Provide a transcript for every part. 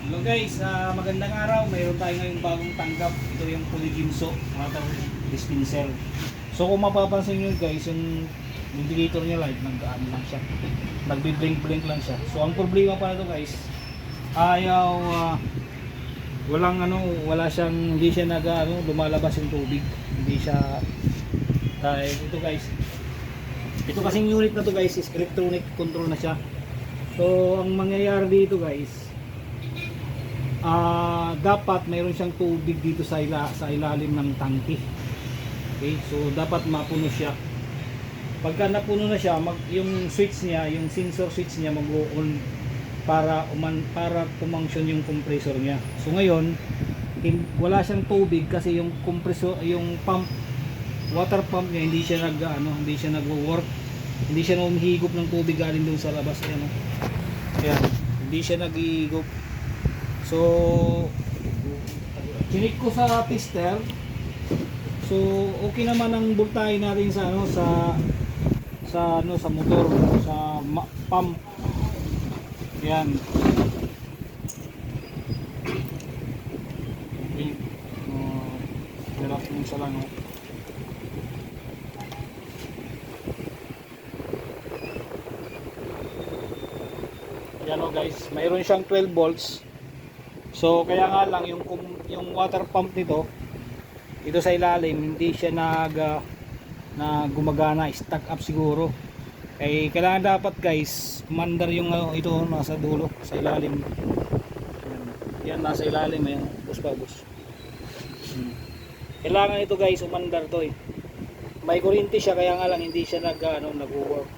Hello guys, magandang araw. Mayroon tayo ngayong bagong tanggap. Ito yung Polyginso water dispenser. So kung mapapansin nyo guys, yung indicator niya light, nag-ano lang siya. Nagbi-blink lang siya. So ang problema pa na to guys, ayaw wala siyang, hindi siya lumalabas yung tubig. Hindi siya dahil ito guys. Ito kasing unit na to guys is electronic control na siya. So ang mangyayari dito guys, dapat mayroon siyang tubig dito sa ilalim ng tangke. Okay, so dapat mapuno siya. Pagka napuno na siya, yung switch niya, yung sensor switch niya mag-on para pumunction yung compressor niya. So ngayon, wala siyang tubig kasi yung compressor, yung pump, water pump niya hindi siya hindi siya nagwo-work. Hindi siya humihigop ng tubig galing doon sa labas. Ayan, hindi siya naghihigop. So chinik ko sa tester. So okay naman ang voltahe natin sa sa motor, sa pump. Yan. Okay. Hirap yung sa lang. Yan o guys, mayroon siyang 12 volts. So kaya nga lang yung water pump nito ito sa ilalim hindi siya na gumagana, stuck up siguro. Kailangan dapat guys mandar yung ito nasa dulo sa ilalim. Yan nasa ilalim ayan, bus. Kailangan ito guys umandar to May kuryente siya kaya nga lang hindi siya nag-work.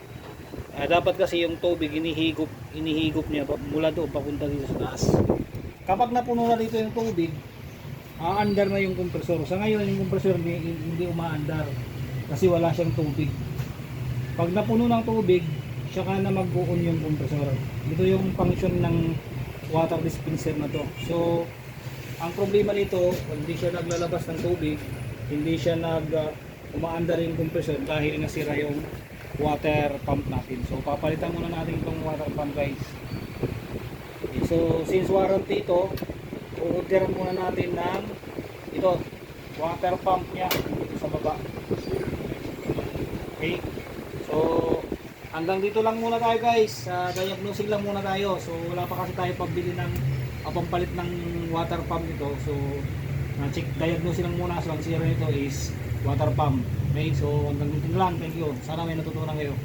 Dapat kasi yung tubig inihigop niya mula doon papunta dito sa taas. Kapag napuno na dito yung tubig, aandar na yung kompresor. Sa ngayon, yung kompresor hindi umaandar kasi wala siyang tubig. Pag napuno ng tubig, saka na mag-on yung kompresor. Ito yung function ng water dispenser na to. So, ang problema nito, hindi siya naglalabas ng tubig, hindi siya umaandar yung kompresor dahil nasira yung water pump natin. So, papalitan muna natin itong water pump guys. So since warranty ito, orderan muna natin ng ito, water pump niya sa baba. Okay. So hanggang dito lang muna tayo guys. Diagnosing lang muna tayo. So wala pa kasi tayo pambili ng pampalit ng water pump nito. So check diagnosing lang muna. So ang sira nito is water pump. Okay. So hanggang dito lang. Thank you. Sana may natutunan kayo.